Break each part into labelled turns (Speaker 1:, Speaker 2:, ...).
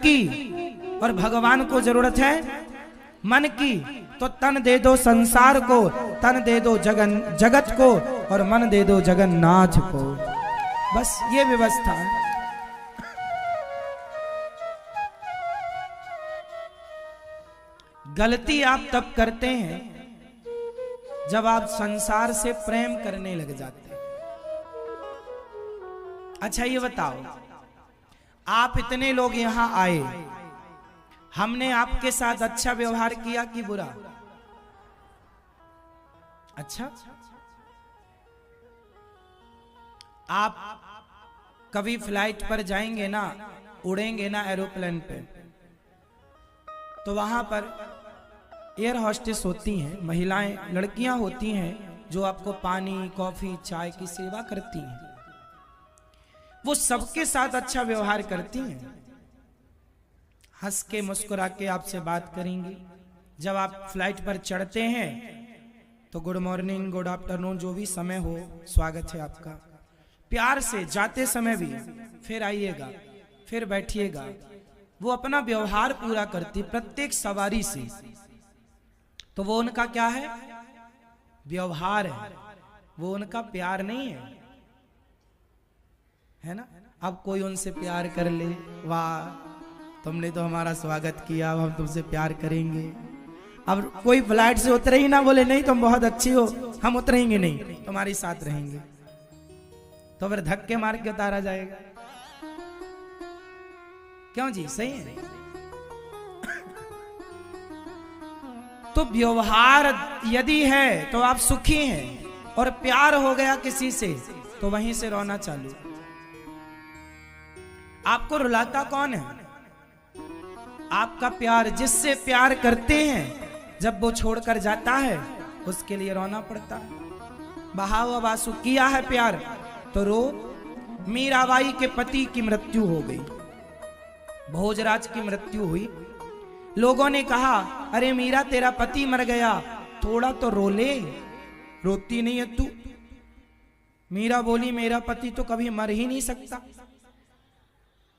Speaker 1: की और भगवान को जरूरत है मन की। तो तन दे दो संसार को, तन दे दो जगत को, और मन दे दो जगन्नाथ को। बस ये व्यवस्था है। गलती आप तब करते हैं जब आप संसार से प्रेम करने लग जाते हैं। अच्छा ये बताओ, आप इतने लोग यहां आए, हमने आपके साथ अच्छा व्यवहार किया कि बुरा? अच्छा, आप कभी फ्लाइट पर जाएंगे ना, उड़ेंगे ना एरोप्लेन पे, तो वहां पर एयर होस्टेस होती हैं, महिलाएं, लड़कियां होती हैं जो आपको पानी, कॉफी, चाय की सेवा करती हैं। वो सबके साथ अच्छा व्यवहार करती हैं, हंस के मुस्कुरा के आपसे बात करेंगी। जब आप फ्लाइट पर चढ़ते हैं तो गुड मॉर्निंग, गुड आफ्टरनून, जो भी समय हो, स्वागत है आपका, प्यार से। जाते समय भी फिर आइएगा, फिर बैठिएगा। वो अपना व्यवहार पूरा करती प्रत्येक सवारी से। तो वो उनका क्या है? व्यवहार है, वो उनका प्यार नहीं है ना? अब कोई उनसे प्यार कर ले, वाह तुमने तो हमारा स्वागत किया, अब हम तुमसे प्यार करेंगे। अब कोई फ्लाइट से उतरे ही ना, बोले नहीं तुम बहुत अच्छी हो, हम उतरेंगे नहीं, तुम्हारे साथ रहेंगे, तो फिर धक्के मार के उतारा जाएगा। क्यों जी, सही है? तो व्यवहार यदि है तो आप सुखी हैं, और प्यार हो गया किसी से तो वहीं से रोना चालू। आपको रुलाता कौन है? आपका प्यार। जिससे प्यार करते हैं, जब वो छोड़कर जाता है उसके लिए रोना पड़ता है। बहाव आंसू किया है प्यार तो रो। मीराबाई के पति की मृत्यु हो गई, भोजराज की मृत्यु हुई। लोगों ने कहा, अरे मीरा तेरा पति मर गया, थोड़ा तो रो ले, रोती नहीं है तू। मीरा बोली, मेरा पति तो कभी मर ही नहीं सकता,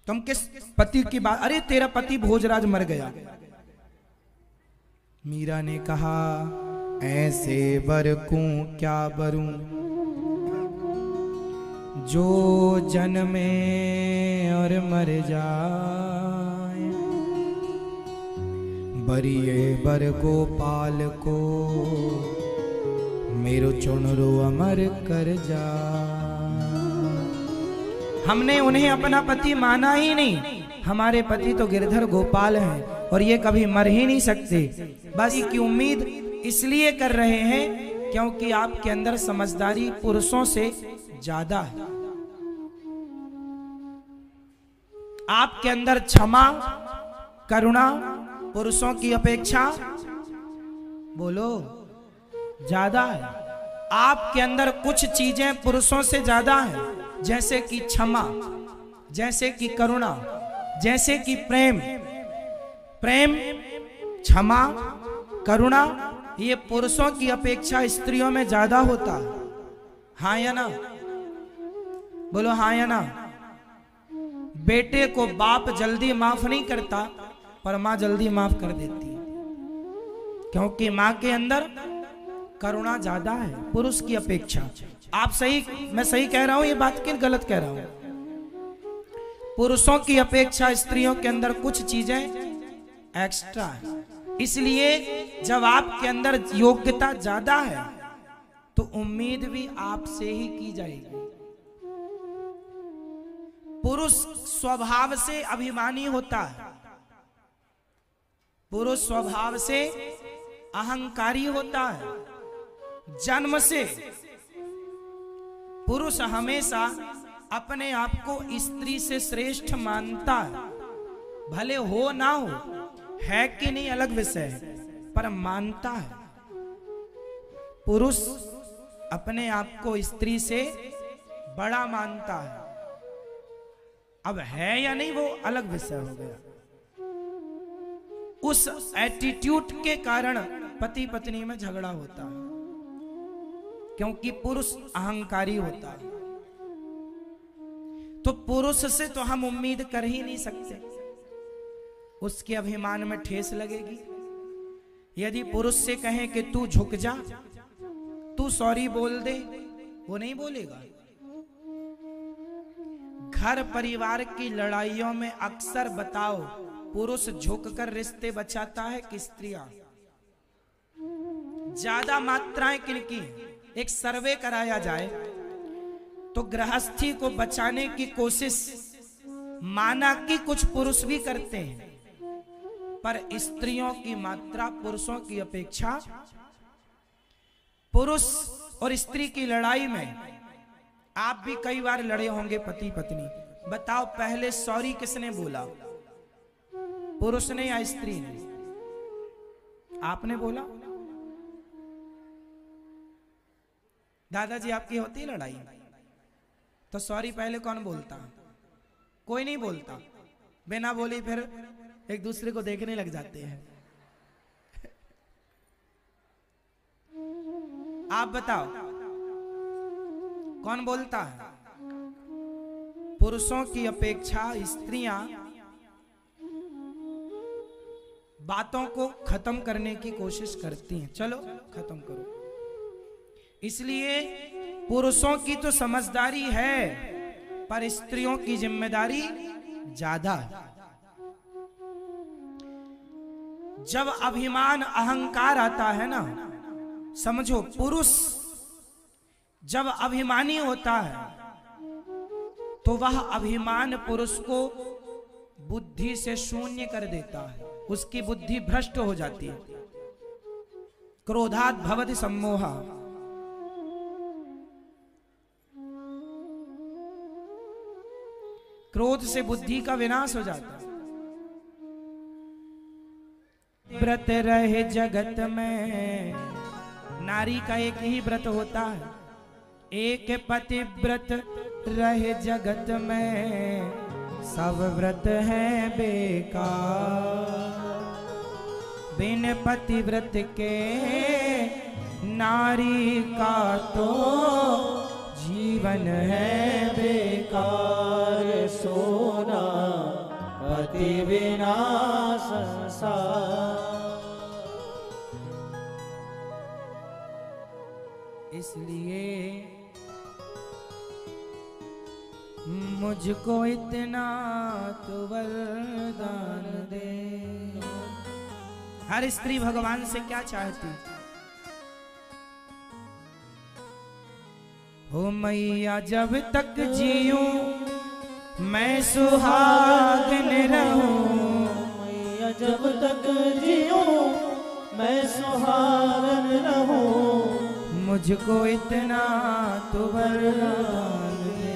Speaker 1: तुम किस पति की बात? अरे तेरा पति भोजराज मर गया। मीरा ने कहा, ऐसे बरकूं क्या बरूं, जो जन्मे और मर जाए। बरिए बर गोपाल को, मेरो चुनरो अमर कर जा। हमने उन्हें अपना पति माना ही नहीं। हमारे पति तो गिरधर गोपाल हैं और ये कभी मर ही नहीं सकते। बस की उम्मीद इसलिए कर रहे हैं क्योंकि आपके अंदर समझदारी पुरुषों से ज्यादा है। आपके अंदर क्षमा, करुणा पुरुषों की अपेक्षा, बोलो, ज्यादा है। आपके अंदर कुछ चीजें पुरुषों से ज्यादा हैं, जैसे कि क्षमा, जैसे कि करुणा, जैसे कि प्रेम। प्रेम, क्षमा, करुणा ये पुरुषों की अपेक्षा स्त्रियों में ज्यादा होता है। हाँ या ना? बोलो हाँ या ना? बेटे को बाप जल्दी माफ नहीं करता, पर मां जल्दी माफ कर देती है, क्योंकि मां के अंदर करुणा ज्यादा है पुरुष की अपेक्षा। आप सही, मैं सही कह रहा हूं ये बात कि गलत कह रहा हूं? पुरुषों की अपेक्षा स्त्रियों के अंदर कुछ चीजें एक्स्ट्रा है। इसलिए जब आपके अंदर योग्यता ज्यादा है तो उम्मीद भी आपसे ही की जाएगी। पुरुष स्वभाव से अभिमानी होता है, पुरुष स्वभाव से अहंकारी होता है। जन्म से पुरुष हमेशा अपने आप को स्त्री से श्रेष्ठ मानता है, भले हो ना हो, है कि नहीं अलग विषय है, पर मानता है। पुरुष अपने आप को स्त्री से बड़ा मानता है। अब है या नहीं वो अलग विषय हो गया। उस एटीट्यूड के कारण पति पत्नी में झगड़ा होता है, क्योंकि पुरुष अहंकारी होता है। तो पुरुष से तो हम उम्मीद कर ही नहीं सकते। उसके अभिमान में ठेस लगेगी। यदि पुरुष से कहें कि तू झुक जा, तू सॉरी बोल दे, वो नहीं बोलेगा। घर परिवार की लड़ाइयों में अक्सर बताओ पुरुष झुककर रिश्ते बचाता है कि स्त्रियां? ज्यादा मात्राएं किनकी? एक सर्वे कराया जाए तो गृहस्थी को बचाने की कोशिश माना कि कुछ पुरुष भी करते हैं, पर स्त्रियों की मात्रा पुरुषों की अपेक्षा, पुरुष और स्त्री की लड़ाई में आप भी कई बार लड़े होंगे पति पत्नी। बताओ पहले सॉरी किसने बोला, पुरुष ने या स्त्री ने? आपने बोला। दादाजी आपकी होती है लड़ाई तो सॉरी पहले कौन बोलता? कोई नहीं बोलता। बिना बोली फिर एक दूसरे को देखने लग जाते हैं। आप बताओ कौन बोलता है? पुरुषों की अपेक्षा स्त्रियां बातों को खत्म करने की कोशिश करती हैं। चलो खत्म करो। इसलिए पुरुषों की तो समझदारी है, पर स्त्रियों की जिम्मेदारी ज्यादा है। जब अभिमान अहंकार आता है ना, समझो पुरुष जब अभिमानी होता है तो वह अभिमान पुरुष को बुद्धि से शून्य कर देता है, उसकी बुद्धि भ्रष्ट हो जाती है। क्रोधात् भवति सम्मोहा। क्रोध से बुद्धि का विनाश हो जाता है। व्रत रहे जगत में, नारी का एक ही व्रत होता है, एक पतिव्रत रहे जगत में, सब व्रत है बेकार। बिन पतिव्रत के नारी का तो जीवन है बेकार।
Speaker 2: सोना पति बिना संसार।
Speaker 1: इसलिए मुझको इतना तो वरदान दे। हर स्त्री भगवान से क्या चाहती? हो मैया जब तक जीऊं मैं सुहागन रहूं।
Speaker 2: मैया जब तक जीऊं मैं सुहागन रहूं।
Speaker 1: मुझको इतना तो वरदान दे,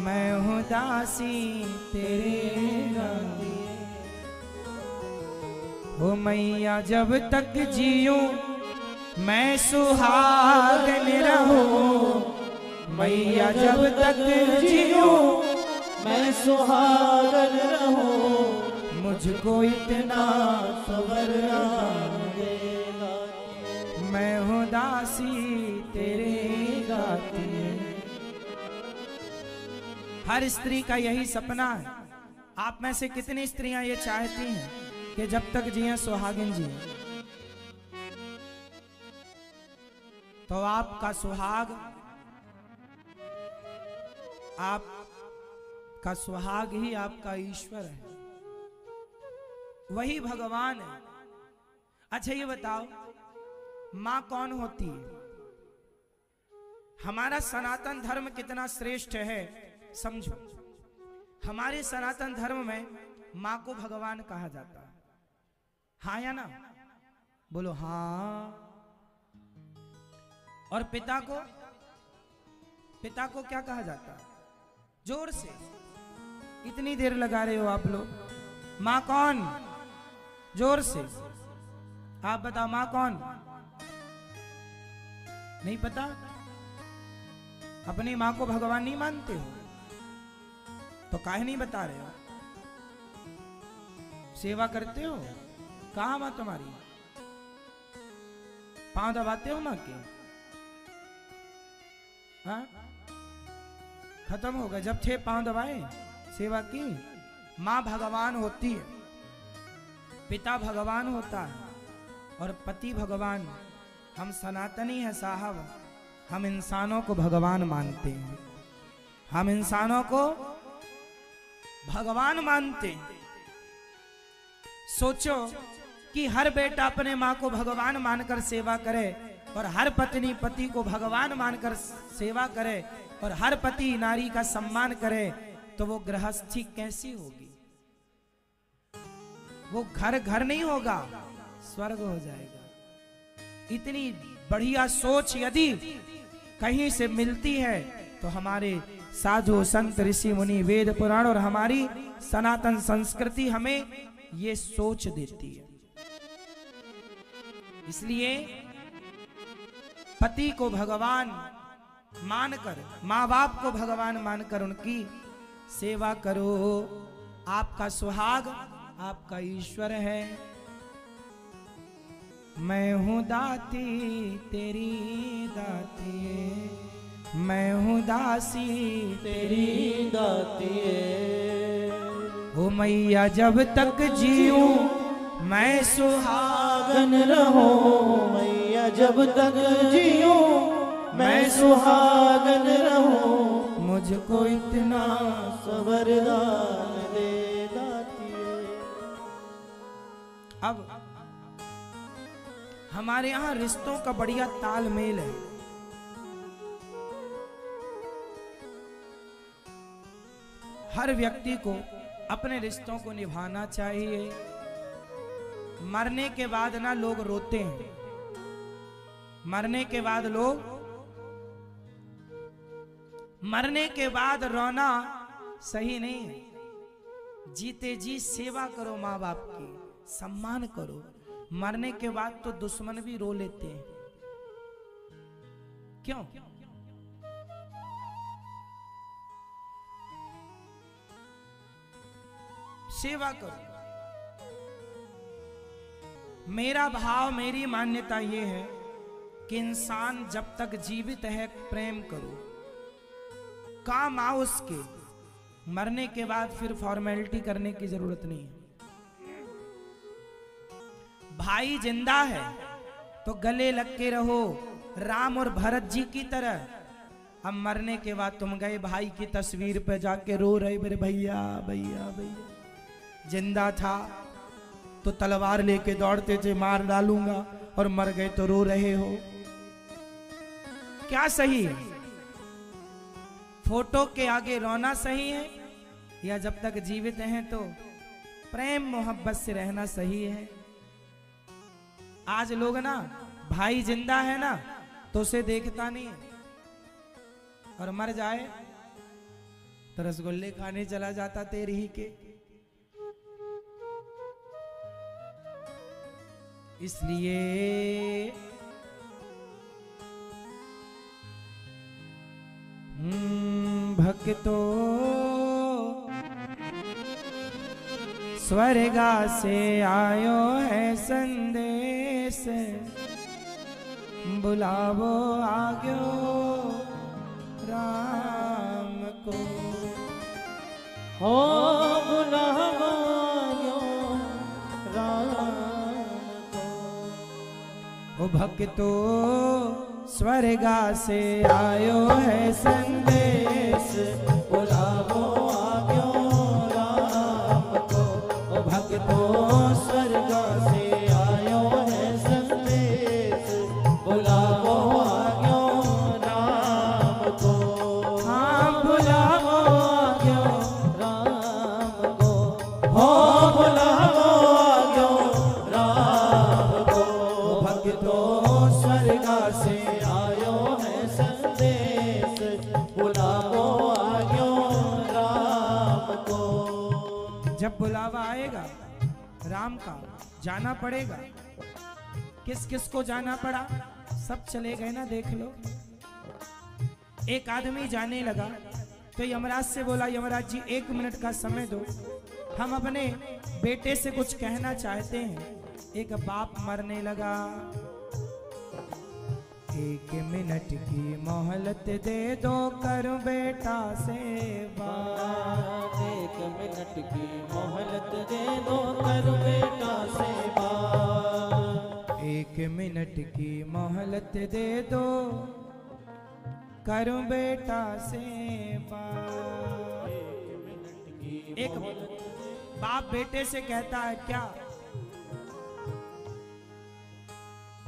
Speaker 1: मैं हूँ दासी तेरे दासी। हो मैया जब तक जीऊं मैं सुहागन रहूं। मैया जब तक जीऊं
Speaker 2: मैं सुहागन रहूं।
Speaker 1: मुझको इतना तो वरदान
Speaker 2: देगा।
Speaker 1: मैं हूँ दासी तेरे दाती। हर स्त्री का यही सपना है। आप में से कितनी स्त्रियां ये चाहती हैं कि जब तक जिए सुहागिन जिए? तो आपका सुहाग, आपका सुहाग ही आपका ईश्वर है, वही भगवान है। अच्छा ये बताओ मां कौन होती है? हमारा सनातन धर्म कितना श्रेष्ठ है समझो। हमारे सनातन धर्म में मां को भगवान कहा जाता है। हाँ या ना? बोलो हाँ। और पिता को क्या कहा जाता है? जोर से, इतनी देर लगा रहे हो आप लोग। मां कौन? जोर से आप बताओ, मां कौन? नहीं पता? अपनी मां को भगवान नहीं मानते हो तो काहे नहीं बता रहे हो? सेवा करते हो? कहां मां तुम्हारी? पांव दबाते हो मां के? हाँ? खत्म हो गया। जब थे पांव दबाए, सेवा की। मां भगवान होती है। पिता भगवान होता है और पति भगवान। हम सनातनी हैं साहब, हम इंसानों को भगवान मानते हैं, हम इंसानों को भगवान मानते हैं। सोचो कि हर बेटा अपने माँ को भगवान मानकर सेवा करे और हर पत्नी पति को भगवान मानकर सेवा करे और हर पति नारी का सम्मान करे, तो वो गृहस्थी कैसी होगी? वो घर घर नहीं होगा, स्वर्ग हो जाएगा। इतनी बढ़िया सोच यदि कहीं से मिलती है तो हमारे साधु संत ऋषि मुनि वेद पुराण और हमारी सनातन संस्कृति हमें ये सोच देती है। इसलिए पति को भगवान मानकर, माँ बाप को भगवान मानकर उनकी सेवा करो। आपका सुहाग आपका ईश्वर है। मैं हूँ दाती तेरी दाती, मैं हूँ दासी
Speaker 2: तेरी दाती
Speaker 1: ओ मैया जब तक जीऊं मैं सुहागन
Speaker 2: रहूं। मैया जब तक जीऊं मैं सुहागन रहूं।
Speaker 1: मुझको इतना
Speaker 2: वरदान दे दाती।
Speaker 1: अब हमारे यहाँ रिश्तों का बढ़िया तालमेल है। हर व्यक्ति को अपने रिश्तों को निभाना चाहिए। मरने के बाद ना लोग रोते हैं, मरने के बाद मरने के बाद रोना सही नहीं है। जीते जी सेवा करो, माँ बाप की सम्मान करो। मरने के बाद तो दुश्मन भी रो लेते हैं। क्यों? सेवा करो। मेरा भाव, मेरी मान्यता यह है कि इंसान जब तक जीवित है प्रेम करो, काम आओ उसके। मरने के बाद फिर फॉर्मेलिटी करने की जरूरत नहीं है। भाई जिंदा है तो गले लग के रहो, राम और भरत जी की तरह। अब मरने के बाद तुम गए भाई की तस्वीर पे जाके रो रहे, मेरे भैया भैया भैया। जिंदा था तो तलवार लेके दौड़ते थे, मार डालूंगा, और मर गए तो रो रहे हो। क्या सही है? फोटो के आगे रोना सही है या जब तक जीवित हैं तो प्रेम मोहब्बत से रहना सही है? आज लोग ना, भाई जिंदा है ना तो उसे देखता नहीं है, और मर जाए तो रसगुल्ले खाने चला जाता तेरे ही के। इसलिए भक्तों स्वर्गा से आयो है संदेश, बुलावो आग्यो राम को।
Speaker 2: हो बुलावो आग्यो राम को।
Speaker 1: ओ भक्तों स्वर्गा से आयो है संदेश,
Speaker 2: बुलावो आग्यो राम को। ओ भक्तों स्वर्गा से आयो है संदेश, बुलावो आग्यो राम को।
Speaker 1: हाँ बुलावो
Speaker 2: आग्यो राम को। हो बुलावो आग्यो राम को। ओ भक्तों स्वर्गा से आयो है संदेश, बुलावो आग्यो राम को।
Speaker 1: जब बुलावा आएगा राम का, जाना पड़ेगा। किस किस को जाना पड़ा? सब चले गए ना, देख लो। एक आदमी जाने लगा तो यमराज से बोला, यमराज जी 1 मिनट का समय दो, हम अपने बेटे से कुछ कहना चाहते हैं। एक बाप मरने लगा, 1 मिनट की मोहलत दे दो, करूं बेटा से बात।
Speaker 2: 1 मिनट की मोहलत दे दो, करूं बेटा से
Speaker 1: एक मिनट की मोहलत दे दो, करूं बेटा से बात। एक बाप बेटे से कहता है क्या,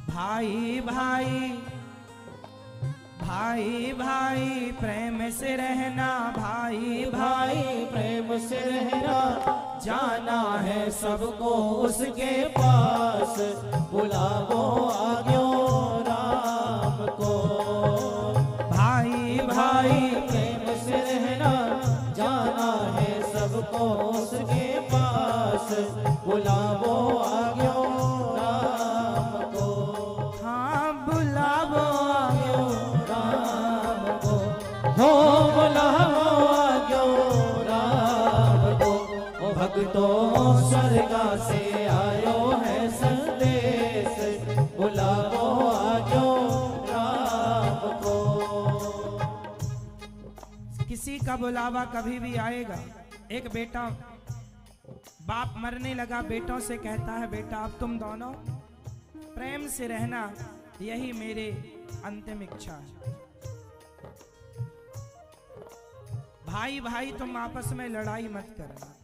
Speaker 1: भाई भाई भाई भाई प्रेम से रहना, भाई भाई
Speaker 2: प्रेम से रहना, जाना है सबको उसके पास, बुलावो आज्ञो राम को।
Speaker 1: भाई
Speaker 2: भाई प्रेम से रहना, जाना है सबको उसके पास, बुलावो आज्ञो राम को।
Speaker 1: हाँ बुलावो आज्ञो
Speaker 2: राम को, हो बुलावो आज्ञो राम को। ओ भक्तों स्वर्गा से आयो है संदेश, बुलावो आज्ञो राम को।
Speaker 1: किसी का बुलावा कभी भी आएगा। एक बेटा, बाप मरने लगा, बेटों से कहता है बेटा अब तुम दोनों प्रेम से रहना, यही मेरे अंतिम इच्छा है। भाई भाई तुम आपस में लड़ाई मत करना।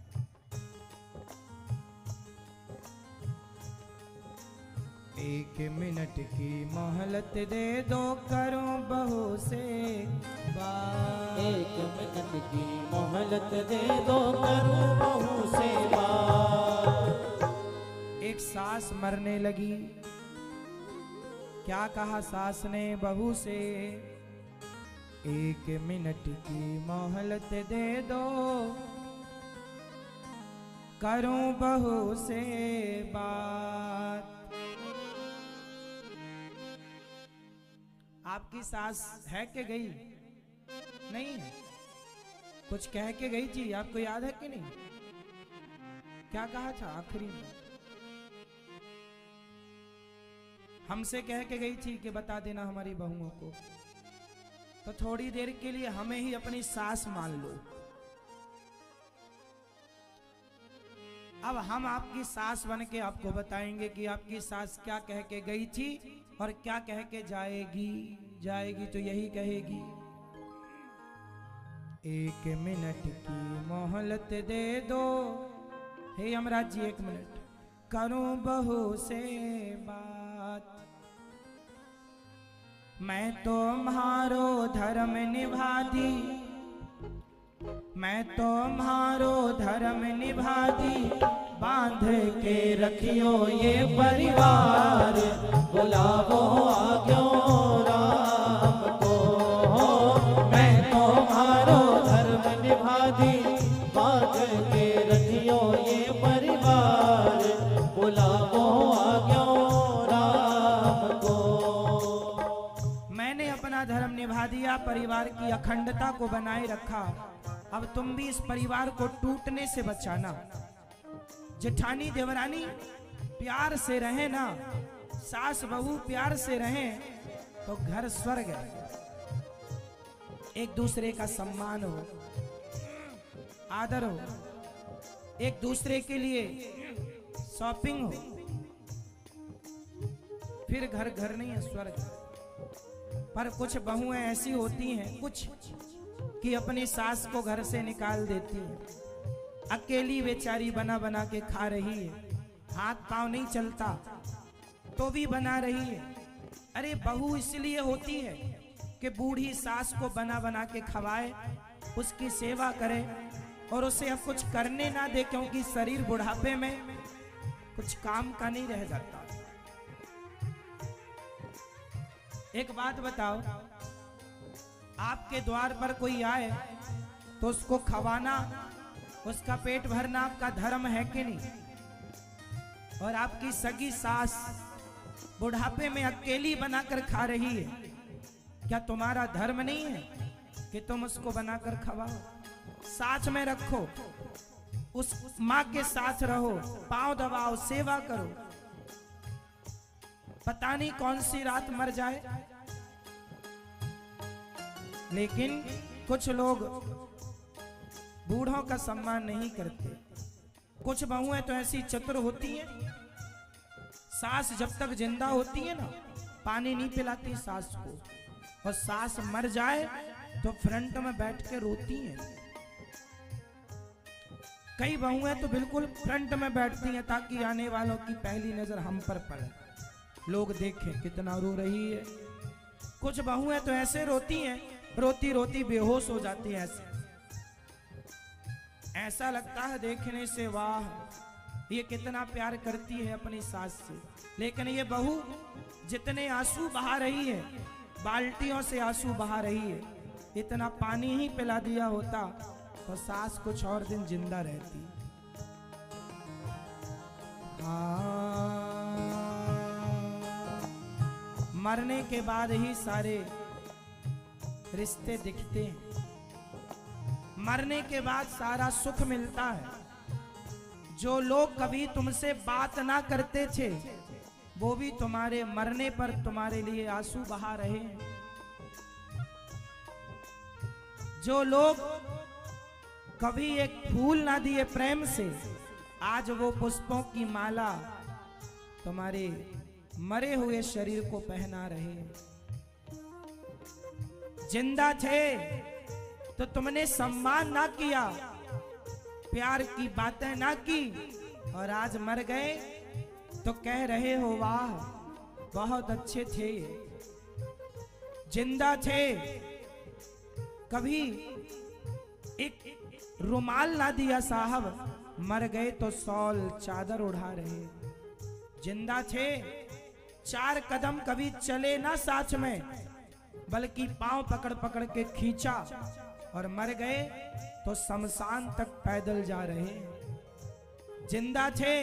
Speaker 1: एक मिनट की मोहलत दे दो, करूं बहू से बात।
Speaker 2: एक मिनट की मोहलत दे दो, करूं बहू से बात।
Speaker 1: एक सास मरने लगी, क्या कहा सास ने बहू से, एक मिनट की मोहलत दे दो, करूं बहू से बात। आपकी सास है कि गई? नहीं है। कुछ कह के गई थी, आपको याद है कि नहीं? क्या कहा था आखिरी में? हमसे कह के गई थी कि बता देना हमारी बहुओं को। तो थोड़ी देर के लिए हमें ही अपनी सास मान लो। अब हम आपकी सास बन के आपको बताएंगे कि आपकी सास क्या कह के गई थी और क्या कह के जाएगी। जाएगी तो यही कहेगी, एक मिनट की मोहलत दे दो, हे यमराज जी 1 मिनट, करूं बहू से बात। मैं तो म्हारो धर्म निभा दी, मैं तो म्हारो धर्म निभा दी, बांध के रखियो ये परिवार,
Speaker 2: बुलावो आज्ञो राम को। मैं तो म्हारो धर्म निभा दी, बांध के रखियो ये परिवार, बुलावो आज्ञो राम को।
Speaker 1: मैंने अपना धर्म निभा दिया, परिवार की अखंडता को बनाए रखा। अब तुम भी इस परिवार को टूटने से बचाना। जेठानी देवरानी प्यार से रहे ना, सास बहू प्यार से रहें तो घर स्वर्ग है। एक दूसरे का सम्मान हो, आदर हो, एक दूसरे के लिए शॉपिंग हो, फिर घर घर नहीं है, स्वर्ग। पर कुछ बहुएं ऐसी होती हैं कुछ कि अपनी सास को घर से निकाल देती है, अकेली बेचारी बना बना के खा रही है, हाथ पांव नहीं चलता तो भी बना रही है। अरे बहू इसलिए होती है कि बूढ़ी सास को बना बना के खवाए, उसकी सेवा करे और उसे अब कुछ करने ना दे, क्योंकि शरीर बुढ़ापे में कुछ काम का नहीं रह जाता। एक बात बताओ, आपके द्वार पर कोई आए तो उसको खवाना, उसका पेट भरना आपका धर्म है कि नहीं? और आपकी सगी सास बुढ़ापे में अकेली बनाकर खा रही है, क्या तुम्हारा धर्म नहीं है कि तुम उसको बनाकर खवाओ, साथ में रखो, उस माँ के साथ रहो, पांव दबाओ, सेवा करो। पता नहीं कौन सी रात मर जाए। लेकिन कुछ लोग बूढ़ों का सम्मान नहीं करते। कुछ बहुएं तो ऐसी चतुर होती हैं, सास जब तक जिंदा होती है ना, पानी नहीं पिलाती सास को, और सास मर जाए तो फ्रंट में बैठ के रोती हैं। कई बहुएं तो बिल्कुल फ्रंट में बैठती हैं ताकि आने वालों की पहली नजर हम पर पड़े, लोग देखें कितना रो रही है। कुछ बहुएं तो ऐसे रोती हैं, रोती रोती बेहोश हो जाती हैं। ऐसा लगता है देखने से वाह ये कितना प्यार करती है अपनी सास से। लेकिन ये बहू जितने आंसू बहा रही है, बाल्टियों से आंसू बहा रही है, इतना पानी ही पिला दिया होता तो सास कुछ और दिन जिंदा रहती। मरने के बाद ही सारे रिश्ते दिखते हैं, मरने के बाद सारा सुख मिलता है। जो लोग कभी तुमसे बात ना करते थे वो भी तुम्हारे मरने पर तुम्हारे लिए आंसू बहा रहे हैं। जो लोग कभी एक फूल ना दिए प्रेम से, आज वो पुष्पों की माला तुम्हारे मरे हुए शरीर को पहना रहे हैं। जिंदा थे तो तुमने सम्मान ना किया, प्यार की बातें ना की, और आज मर गए तो कह रहे हो वाह बहुत अच्छे थे। जिंदा थे कभी एक रुमाल ना दिया साहब, मर गए तो शॉल चादर उड़ा रहे। जिंदा थे चार कदम कभी चले ना साथ में, बल्कि पांव पकड़ पकड़ के खींचा, और मर गए तो शमशान तक पैदल जा रहे। जिंदा थे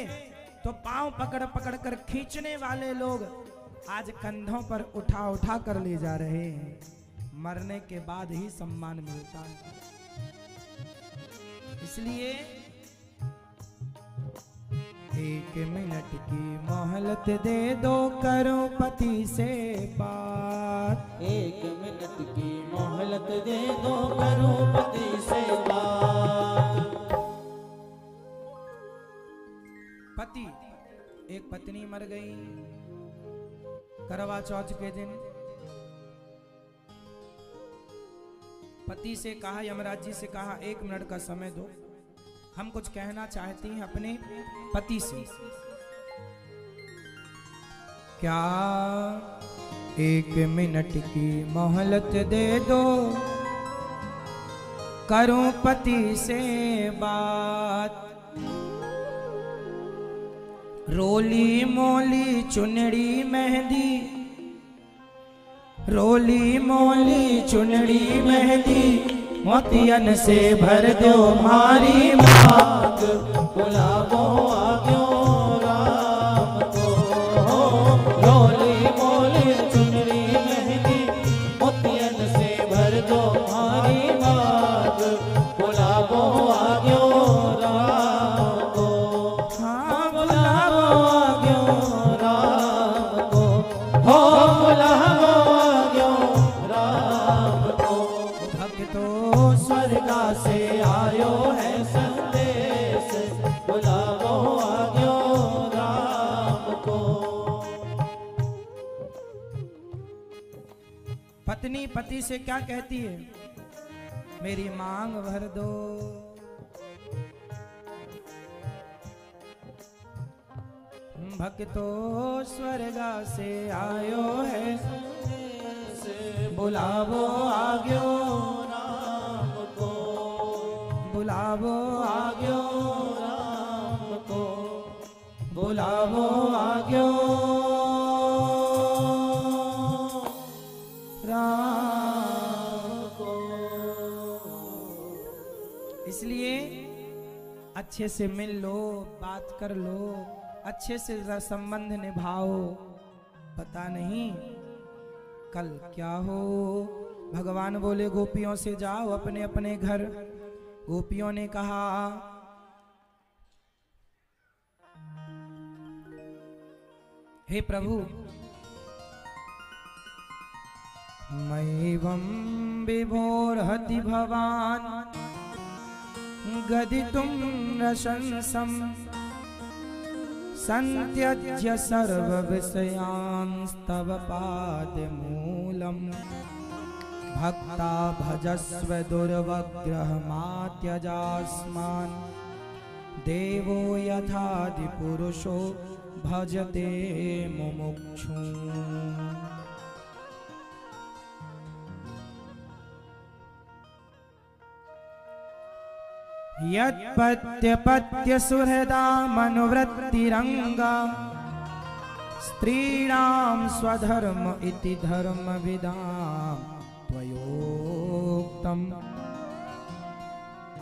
Speaker 1: तो पांव पकड़ पकड़ कर खींचने वाले लोग आज कंधों पर उठा उठा कर ले जा रहे हैं। मरने के बाद ही सम्मान मिलता है। इसलिए एक मिनट की मोहलत दे दो, करो पति से बात।
Speaker 2: एक मिनट की मोहलत दे दो, करो पति से बात।
Speaker 1: पति, एक पत्नी मर गई करवा चौथ के दिन। पति से कहा, यमराज जी से कहा, एक मिनट का समय दो, हम कुछ कहना चाहती हैं अपने पति से। क्या एक मिनट की मोहलत दे दो, करूं पति से बात। रोली मोली चुनड़ी मेहंदी, रोली मोली चुनड़ी मेहंदी, मोतियन से भर दो मारी मांग।
Speaker 2: बुलावो आज्ञो राम को, रोली मोली चुनरी मेहंदी, मोतियन से भर दो मारी मांग। बुलावो आज्ञो राम को,
Speaker 1: हाँ
Speaker 2: बुलावो आज्ञो राम को, हो बुलावो आज्ञो राम को।
Speaker 1: भक्तो
Speaker 2: स्वर्गा से आयो है संदेश, बुलावो आज्ञो राम को।
Speaker 1: पत्नी पति से क्या कहती है? मेरी मांग भर दो। भक्तो स्वर्गा से आयो है, बुलावो आज्ञो
Speaker 2: राम को,
Speaker 1: बुलावो आज्ञो
Speaker 2: राम को,
Speaker 1: बुलावो आज्ञो राम
Speaker 2: को।
Speaker 1: इसलिए अच्छे से मिल लो, बात कर लो, अच्छे से संबंध निभाओ। पता नहीं कल क्या हो। भगवान बोले गोपियों से जाओ अपने अपने घर। गोपियों ने कहा हे प्रभु, मैवं विभोर्हति भवान गदितुं रशंसं संत्यज्य सर्वविषयांस्तव पादमूलम् भक्ता भजस्व दुर्वग्रहमात्यजास्मान् देवो यथादिपुरुषो भजते मुमुक्षुम्। यत्पत्यपत्य सुहृदा मनुवृत्तिरंगा स्त्रीणां स्वधर्म इति धर्मविदां त्वयोक्तम्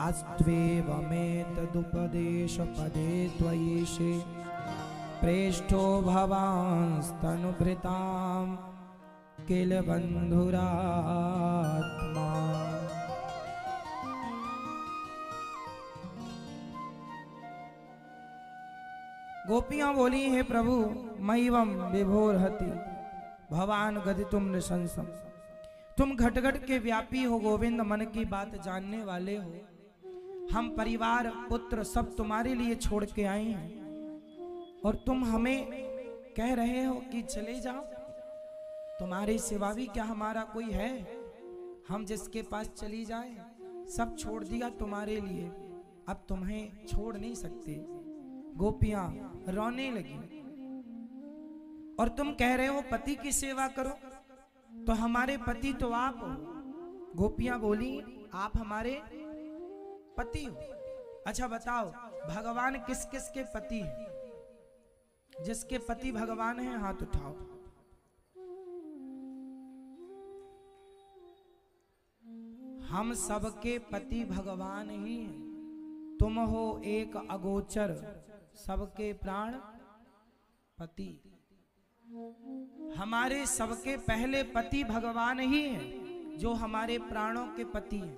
Speaker 1: अस्त्वेवमेतदुपदेशपदे त्वयीशे प्रेष्ठो भवांस्तनुभृतां किल बन्धुरात्मा। गोपियां बोली है प्रभु मयिवम विभोरहति भवान गदितुम नृशंसम। तुम घट घट के व्यापी हो गोविंद, मन की बात जानने वाले हो। हम परिवार पुत्र सब तुम्हारे लिए छोड़ के आए हैं और तुम हमें कह रहे हो कि चले जाओ। तुम्हारे सिवा भी क्या हमारा कोई है हम जिसके पास चली जाए? सब छोड़ दिया तुम्हारे लिए, अब तुम्हें छोड़ नहीं सकते। गोपियां रोने लगी और तुम कह रहे हो पति की सेवा करो, तो हमारे पति तो आप हो। गोपियां बोली आप हमारे पति हो। अच्छा बताओ भगवान किस किस के पति हैं? जिसके पति भगवान हैं हाथ उठाओ। हम सबके पति भगवान ही हैं। तुम हो एक अगोचर सबके प्राण पति। हमारे सबके पहले पति भगवान ही हैं, जो हमारे प्राणों के पति हैं,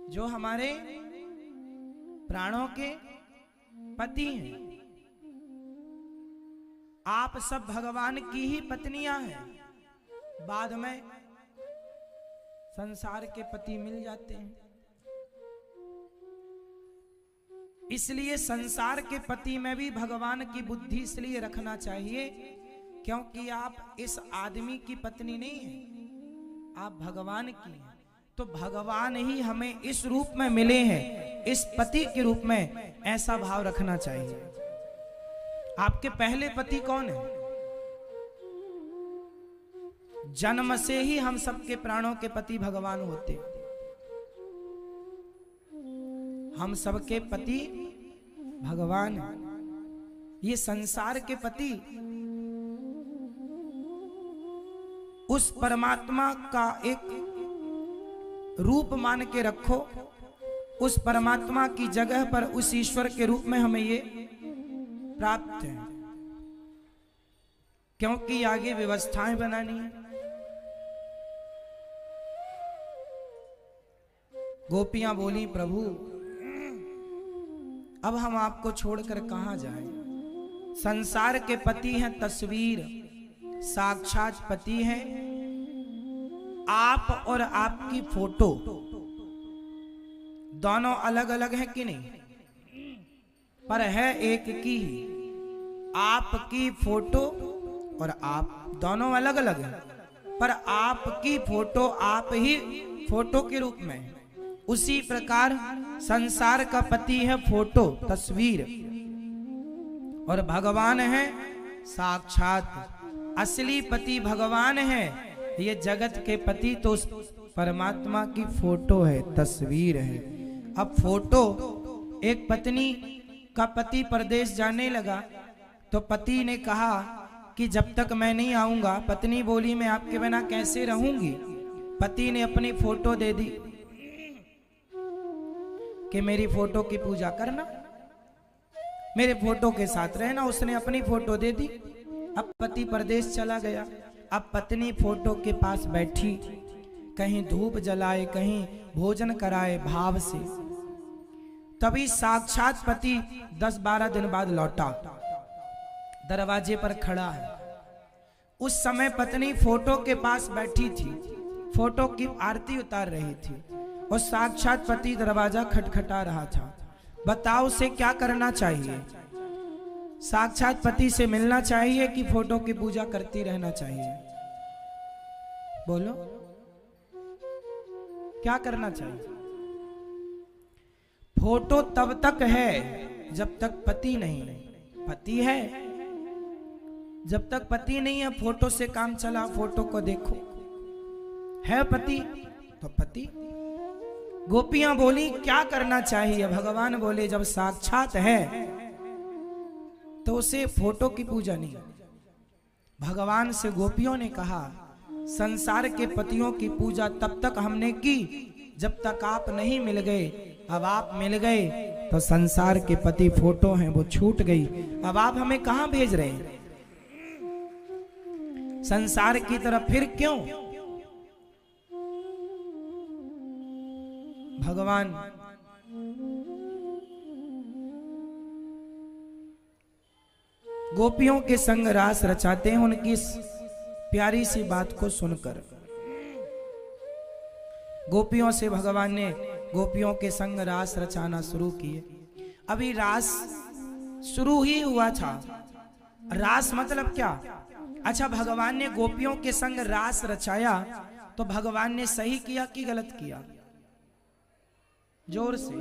Speaker 1: जो हमारे प्राणों के पति हैं। आप सब भगवान की ही पत्नियां हैं। बाद में संसार के पति मिल जाते हैं। इसलिए संसार के पति में भी भगवान की बुद्धि इसलिए रखना चाहिए क्योंकि आप इस आदमी की पत्नी नहीं हैं, आप भगवान की हैं। तो भगवान ही हमें इस रूप में मिले हैं, इस पति के रूप में, ऐसा भाव रखना चाहिए। आपके पहले पति कौन है? जन्म से ही हम सबके प्राणों के पति भगवान होते हैं। हम सबके पति भगवान हैं। ये संसार के पति उस परमात्मा का एक रूप मान के रखो। उस परमात्मा की जगह पर उस ईश्वर के रूप में हमें ये प्राप्त है, क्योंकि आगे व्यवस्थाएं बनानी है। गोपियां बोली प्रभु अब हम आपको छोड़कर कहां जाएं? संसार के पति हैं तस्वीर, साक्षात पति हैं आप और आपकी फोटो। दोनों अलग अलग हैं कि नहीं? पर है एक की ही। आपकी फोटो और आप दोनों अलग अलग हैं, पर आपकी फोटो आप ही फोटो के रूप में है। उसी प्रकार संसार का पति है फोटो, तस्वीर, और भगवान है साक्षात। असली पति भगवान है, ये जगत के पति तो उस परमात्मा की फोटो है, तस्वीर है। अब फोटो, एक पत्नी का पति परदेश जाने लगा तो पति ने कहा कि जब तक मैं नहीं आऊंगा, पत्नी बोली मैं आपके बिना कैसे रहूंगी। पति ने अपनी फोटो दे दी कि मेरी फोटो की पूजा करना, मेरे फोटो के साथ रहना। उसने अपनी फोटो दे दी। अब पति परदेश चला गया। अब पत्नी फोटो के पास बैठी, कहीं धूप जलाए, कहीं भोजन कराए भाव से। तभी साक्षात पति 10-12 दिन बाद लौटा, दरवाजे पर खड़ा है। उस समय पत्नी फोटो के पास बैठी थी, फोटो की आरती उतार रही थी और साक्षात पति दरवाजा खटखटा रहा था। बताओ उसे क्या करना चाहिए? साक्षात पति से मिलना चाहिए कि फोटो की पूजा करती रहना चाहिए? बोलो, क्या करना चाहिए? फोटो तब तक है जब तक पति नहीं है। पति है, जब तक पति नहीं है फोटो से काम चला, फोटो को देखो। है पति तो पति। गोपियां बोली क्या करना चाहिए? भगवान बोले जब साक्षात है तो उसे फोटो की पूजा नहीं। भगवान से गोपियों ने कहा संसार के पतियों की पूजा तब तक हमने की जब तक आप नहीं मिल गए। अब आप मिल गए तो संसार के पति फोटो हैं वो छूट गई। अब आप हमें कहां भेज रहे हैं? संसार की तरफ फिर क्यों? भगवान गोपियों के संग रास रचाते हैं। उनकी इस प्यारी सी बात को सुनकर गोपियों से भगवान ने गोपियों के संग रास रचाना शुरू किए। अभी रास शुरू ही हुआ था। रास मतलब क्या? अच्छा, भगवान ने गोपियों के संग रास रचाया तो भगवान ने सही किया कि गलत किया? जोर से।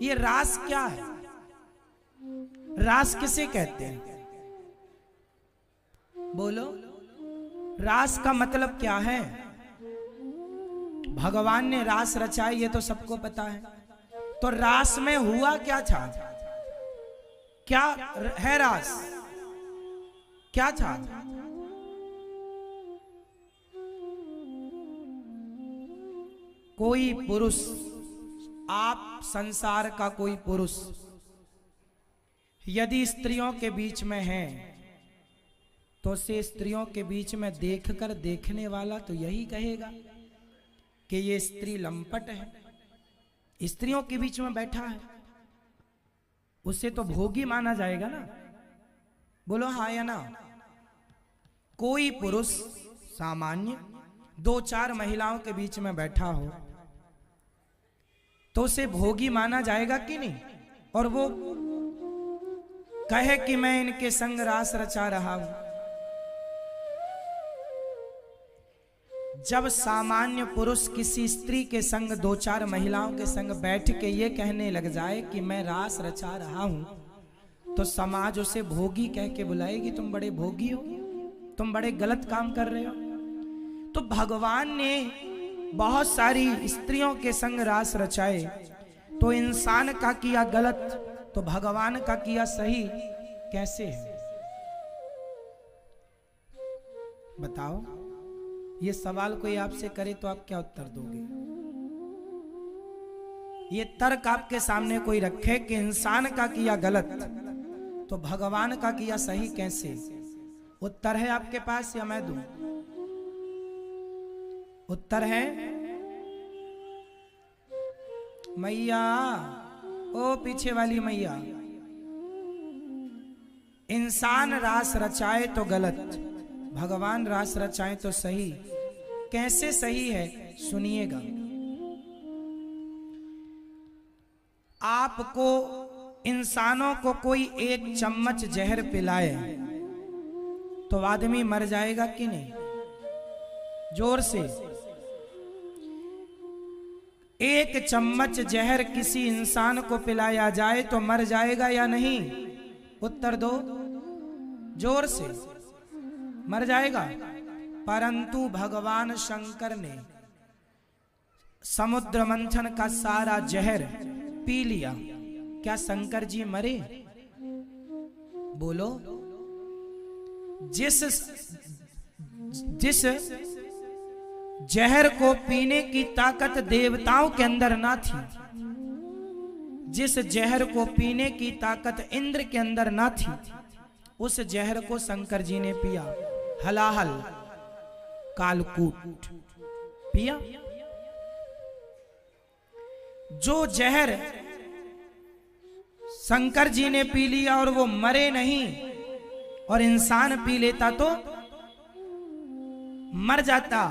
Speaker 1: ये रास क्या है? रास किसे कहते हैं? बोलो, रास का मतलब क्या है? भगवान ने रास रचाई ये तो सबको पता है। तो रास में हुआ क्या था? क्या है रास? क्या था? कोई पुरुष, आप संसार का कोई पुरुष यदि स्त्रियों के बीच में है तो से स्त्रियों के बीच में देखकर देखने वाला तो यही कहेगा कि ये स्त्री लंपट है। स्त्रियों के बीच में बैठा है, उसे तो भोगी माना जाएगा ना। बोलो हाँ या ना? कोई पुरुष सामान्य 2-4 महिलाओं के बीच में बैठा हो तो उसे भोगी माना जाएगा कि नहीं? और वो कहे कि मैं इनके संग रास रचा रहा हूं। जब सामान्य पुरुष किसी स्त्री के संग 2-4 महिलाओं के संग बैठ के ये कहने लग जाए कि मैं रास रचा रहा हूं तो समाज उसे भोगी कह के बुलाएगी। तुम बड़े भोगी हो, तुम बड़े गलत काम कर रहे हो। तो भगवान ने बहुत सारी स्त्रियों के संग रास रचाए तो इंसान का किया गलत तो भगवान का किया सही कैसे है? बताओ। ये सवाल कोई आपसे करे तो आप क्या उत्तर दोगे? ये तर्क आपके सामने कोई रखे कि इंसान का किया गलत तो भगवान का किया सही कैसे? उत्तर है आपके पास या मैं दूं? उत्तर है मैया, ओ पीछे वाली मैया। इंसान रास रचाए तो गलत, भगवान रास रचाए तो सही। कैसे सही है सुनिएगा। आपको इंसानों को कोई 1 चम्मच जहर पिलाए तो आदमी मर जाएगा कि नहीं? जोर से। 1 चम्मच जहर किसी इंसान को पिलाया जाए तो मर जाएगा या नहीं? उत्तर दो जोर से। मर जाएगा। परंतु भगवान शंकर ने समुद्र मंथन का सारा जहर पी लिया। क्या शंकर जी मरे? बोलो। जिस जहर को पीने की ताकत देवताओं के अंदर ना थी, जिस जहर को पीने की ताकत इंद्र के अंदर ना थी, उस जहर को शंकर जी ने पिया। हलाहल कालकूट पिया। जो जहर शंकर जी ने पी लिया और वो मरे नहीं और इंसान पी लेता तो मर जाता।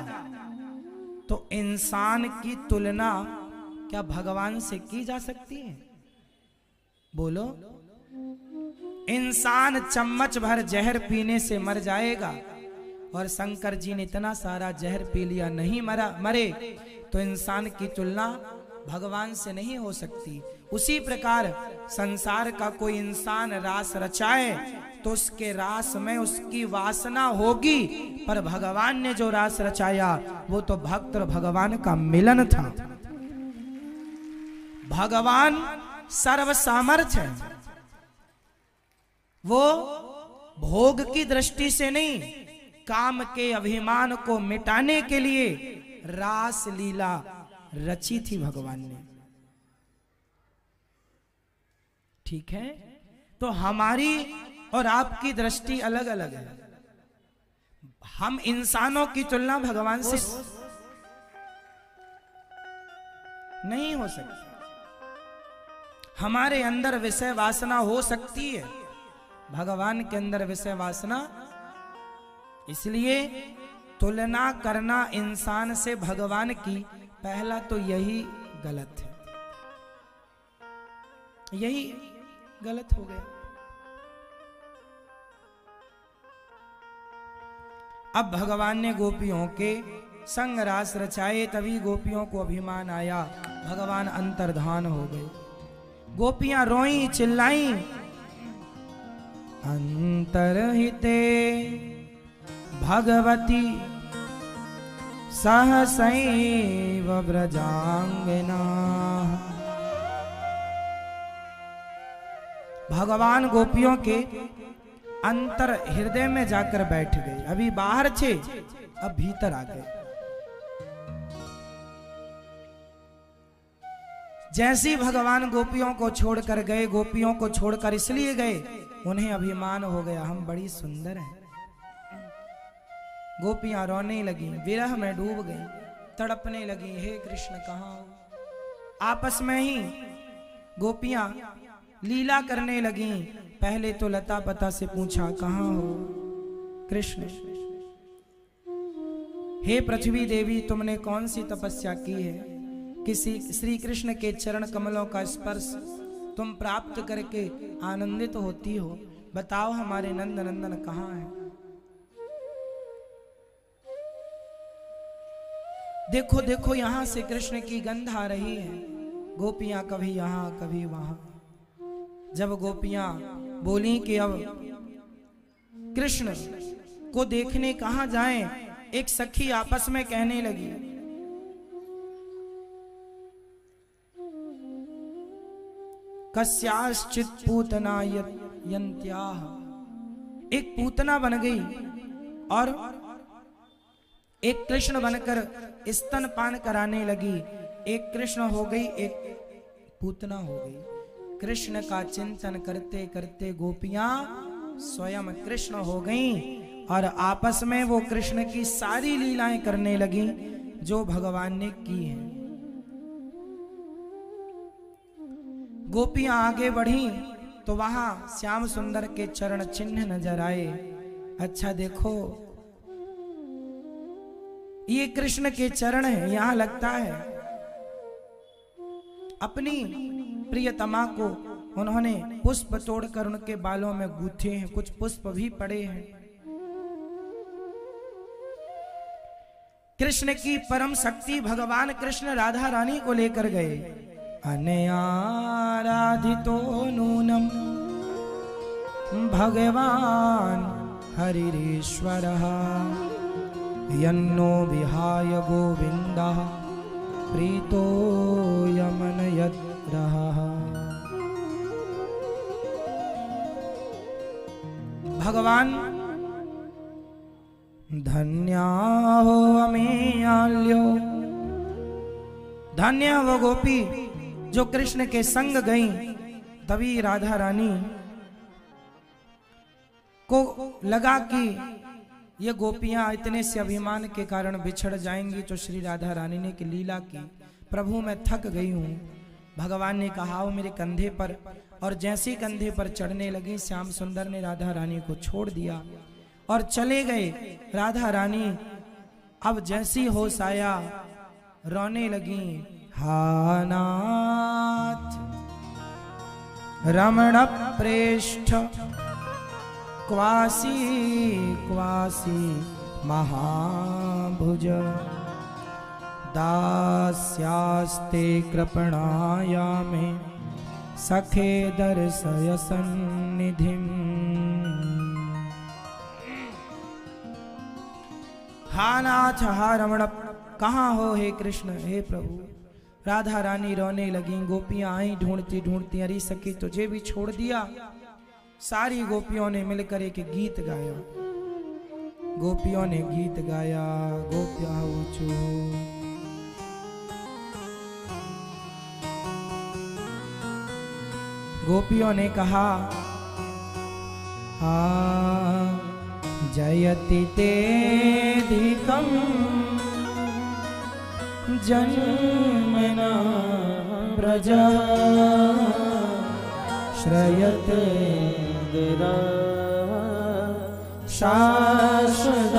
Speaker 1: तो इंसान की तुलना क्या भगवान से की जा सकती है? बोलो। इंसान चम्मच भर जहर पीने से मर जाएगा, और शंकर जी ने इतना सारा जहर पी लिया नहीं मरे, तो इंसान की तुलना भगवान से नहीं हो सकती। उसी प्रकार संसार का कोई इंसान रास रचाए तो उसके रास में उसकी वासना होगी, पर भगवान ने जो रास रचाया वो तो भक्त और भगवान का मिलन था। भगवान सर्व सामर्थ्य है, वो भोग की दृष्टि से नहीं, काम के अभिमान को मिटाने के लिए रास लीला रची थी भगवान ने। ठीक है, तो हमारी और आपकी दृष्टि अलग अलग है। हम इंसानों की तुलना भगवान से नहीं हो सकती। हमारे अंदर विषय वासना हो सकती है, भगवान के अंदर विषय वासना, इसलिए तुलना करना इंसान से भगवान की, पहला तो यही गलत है, यही गलत हो गया। अब भगवान ने गोपियों के संग रास रचाए, तभी गोपियों को अभिमान आया, भगवान अंतर्धान हो गए। गोपियां रोई चिल्लाई, अंतरहिते भगवती सहसैव व्रजांगना। भगवान गोपियों के अंतर हृदय में जाकर बैठ गए। अभी बाहर थे, अब भीतर आ गए। जैसे भगवान गोपियों को छोड़कर गए, गोपियों को छोड़कर इसलिए गए, उन्हें अभिमान हो गया हम बड़ी सुंदर हैं। गोपियां रोने लगी, विरह में डूब गई, तड़पने लगी, हे कृष्ण कहाँ हो। आपस में ही गोपियां लीला करने लगी। पहले तो लता पता से पूछा कहाँ हो कृष्ण। हे पृथ्वी देवी, तुमने कौन सी तपस्या की है, किसी श्री कृष्ण के चरण कमलों का स्पर्श तुम प्राप्त करके आनंदित होती हो, बताओ हमारे नंद नंदन कहाँ है। देखो देखो यहां से कृष्ण की गंध आ रही है। गोपियां कभी यहां कभी वहां। जब गोपियां बोली कि अब कृष्ण को देखने कहां जाएं, एक सखी आपस में कहने लगी, कस्याश्चित पूतना यन्त्याः। एक पूतना बन गई और एक कृष्ण बनकर स्तनपान कराने लगी। एक कृष्ण हो गई, एक पूतना हो गई। कृष्ण का चिंतन करते करते गोपियां स्वयं कृष्ण हो गईं और आपस में वो कृष्ण की सारी लीलाएं करने लगी जो भगवान ने की हैं। गोपियां आगे बढ़ी तो वहां श्याम सुंदर के चरण चिन्ह नजर आए। अच्छा देखो, ये कृष्ण के चरण है। यहां लगता है अपनी प्रियतमा को उन्होंने पुष्प तोड़कर उनके बालों में गूंथे हैं, कुछ पुष्प भी पड़े हैं। कृष्ण की परम शक्ति भगवान कृष्ण राधा रानी को लेकर गए। अनयाराधितो नूनम भगवान हरिरेश्वरः यन्नो विहाय गोविंदः प्रीतो यमनयद्रः। भगवान धन्या हो अमेयाल्यो, धन्य वो गोपी जो कृष्ण के संग गई। तभी राधा रानी को लगा कि ये गोपियां इतने से अभिमान के कारण बिछड़ जाएंगी, तो श्री राधा रानी ने की लीला की, प्रभु मैं थक गई हूं। भगवान ने कहा आओ मेरे कंधे पर, और जैसे कंधे पर चढ़ने लगी श्याम सुंदर ने राधा रानी को छोड़ दिया और चले गए। राधा रानी अब जैसी होश आया रोने लगी, हा नाथ रमण प्रेष्ठ क्वासी क्वासी महाभुज दास्यास्ते कृपणाया मे सखे दर्शय सन्निधिम। हा नाथ हा रमण, कहाँ हो हे कृष्ण हे प्रभु। राधा रानी रोने लगी, गोपियां आई ढूंढती ढूंढती, अरे सखी तुझे भी छोड़ दिया। सारी गोपियों ने मिलकर एक गीत गाया। गोपियों ने गीत गाया, गोपियां ऊंचो गोपियों ने कहा, जयति तेधिकं जन्मना प्रजा श्रयते गिरा शाश्वत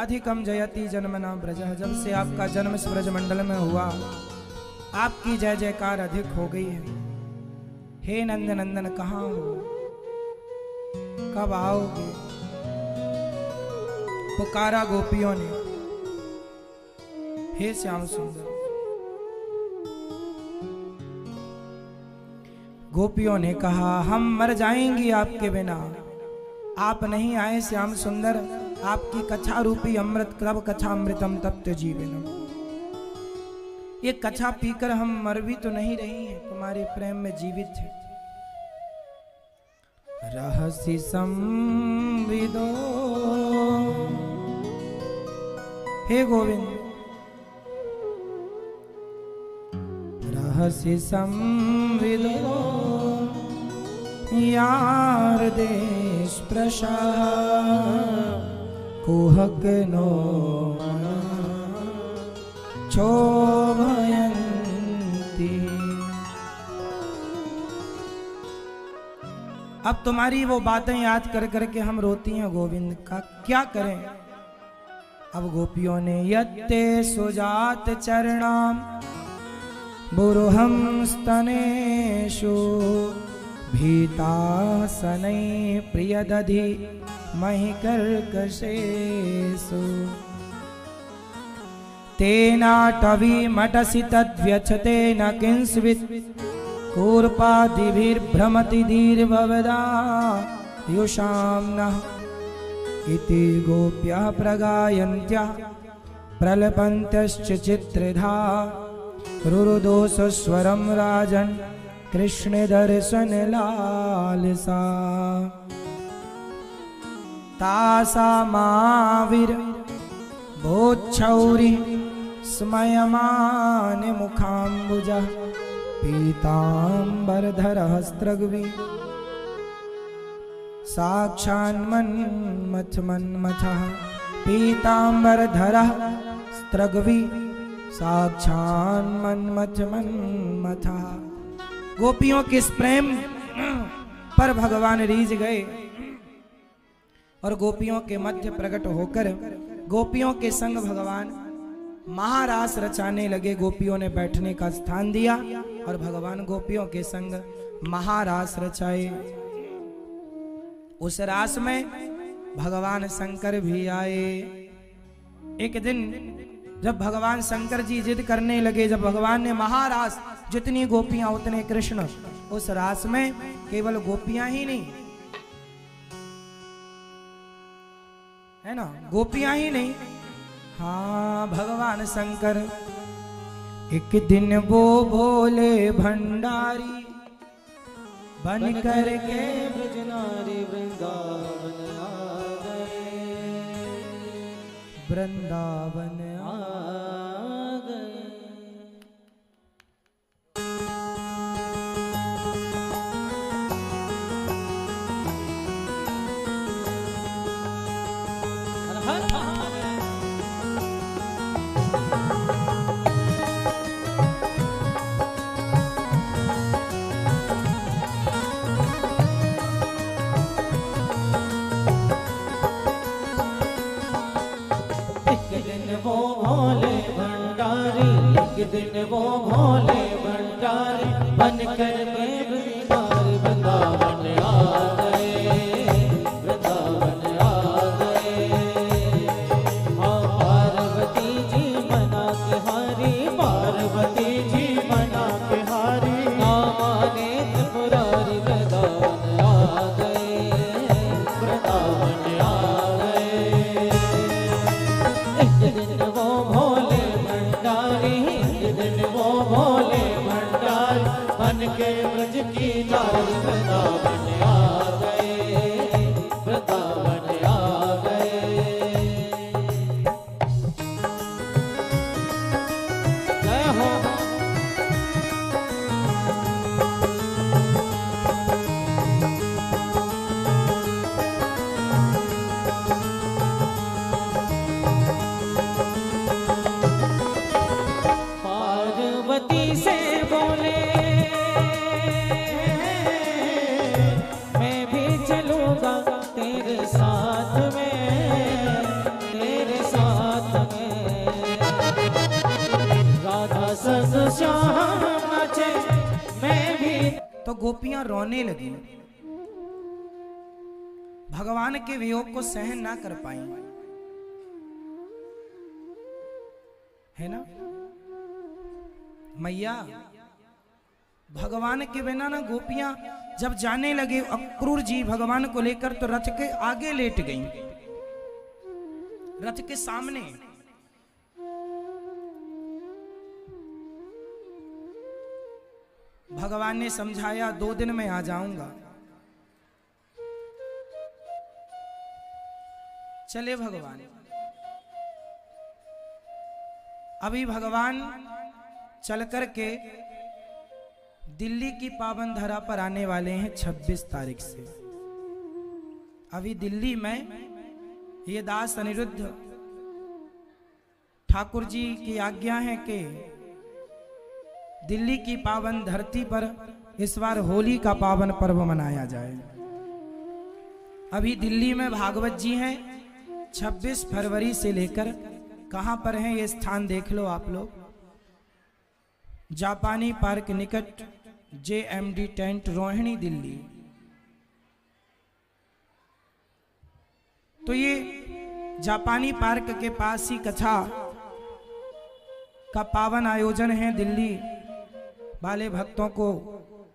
Speaker 1: अधिकम जयति जन्मना ब्रज, जब से आपका जन्म इस ब्रज मंडल में हुआ आपकी जय जयकार अधिक हो गई है। हे नंद नंदन कहाँ हो, कब आओगे? पुकारा गोपियों ने, हे श्याम सुंदर। गोपियों ने कहा हम मर जाएंगी आपके बिना, आप नहीं आए श्याम सुंदर, आपकी कथा रूपी अमृत कब कथा अमृतम तप्त जीवनम, ये कथा पीकर हम मर भी तो नहीं रही हैं, तुम्हारे प्रेम में जीवित है। रहसि संविदो, हे गोविंद, रहसि संविदो यार देश प्रसाद कुहक नो क्षोभयन्ति। अब तुम्हारी वो बातें याद कर करके हम रोती हैं गोविंद, का क्या करें? अब गोपियों ने यत्ते सुजात चरणाम बुरुहम स्तनेषु भीतासनै प्रियदधि महि कर्कशेषु तेनाटवी मटसि तद्व्यचतेन किंस्वित् कूर्पादिभिर्भ्रमति धीर्भवदा युषाम्नः इति गोप्यः प्रगायन्त्यः प्रलपन्त्यश्च चित्रिधा रुरुदोषस्वरं राजन् कृष्ण दर्शन लालसा तासामाविर क्षौरि स्मयमान मुखाम्बुजः पीताम्बरधरः स्त्रग्वी साक्षान्मन्मथः पीताम्बरधरः स्त्रग्वी साक्षान्मन्मथः। गोपियों के इस प्रेम पर भगवान रीझ गए और गोपियों के मध्य प्रकट होकर गोपियों के संग भगवान महारास रचाने लगे। गोपियों ने बैठने का स्थान दिया और भगवान गोपियों के संग महारास रचाए। उस रास में भगवान शंकर भी आए। एक दिन जब भगवान शंकर जी जिद करने लगे, जब भगवान ने महारास, जितनी गोपियां उतने कृष्ण, उस रास में केवल गोपियां ही नहीं, है ना, गोपियां ही नहीं, हाँ भगवान शंकर एक दिन वो भोले भंडारी बन करके
Speaker 2: ब्रजनारी वृंदावन आ गए,
Speaker 1: वृंदावन
Speaker 2: आ गए। हर हर वो भोले भंडारी, एक दिन वो भोले भंडारी बन कर के वृंदावन आ गए, वृंदावन आ गए। हाँ पार्वती जी मना के हारी, पार्वती जी मना के हारी, नामाने त्रिपुरारी वृंदावन आ गए, वृंदावन आ गए। एक दिन वो भोले भंडारी, एक दिन वो भोले भंडारी बन के ब्रज की नारी वृंदावन आ गए, वृंदावन आ गए। जय हो पार्वती से बोले मैं भी चलूंगा तेरे साथ में, तेरे साथ में। राधा संग श्याम नाचे मैं भी।
Speaker 1: तो गोपियां रोने लगी, भगवान के वियोग को सहन ना कर पाई, है ना मैया। भगवान के बिना ना गोपियां जब जाने लगे, अक्रूर जी भगवान को लेकर तो रथ के आगे लेट गईं, रथ के सामने। भगवान ने समझाया 2 दिन में आ जाऊंगा। चले भगवान। अभी भगवान चल करके दिल्ली की पावन धरा पर आने वाले हैं 26 तारीख से। अभी दिल्ली में ये दास अनिरुद्ध ठाकुर जी की आज्ञा है कि दिल्ली की पावन धरती पर इस बार होली का पावन पर्व मनाया जाए। अभी दिल्ली में भागवत जी हैं, 26 फरवरी से लेकर कहां पर हैं ये स्थान देख लो आप लोग। जापानी पार्क निकट JMD टेंट, रोहिणी, दिल्ली। तो ये जापानी पार्क के पास ही कथा का पावन आयोजन है। दिल्ली वाले भक्तों को,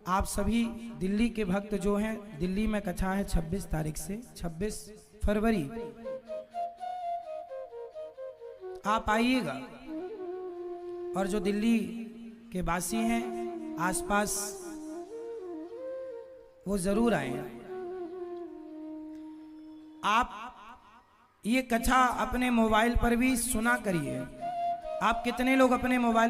Speaker 1: आप सभी दिल्ली के भक्त जो हैं, दिल्ली में कथा है 26 तारीख से, 26 फरवरी आप आइएगा। और जो दिल्ली के वासी हैं आसपास, वो जरूर आए। आप ये कथा अपने मोबाइल पर भी सुना करिए। आप कितने लोग अपने मोबाइल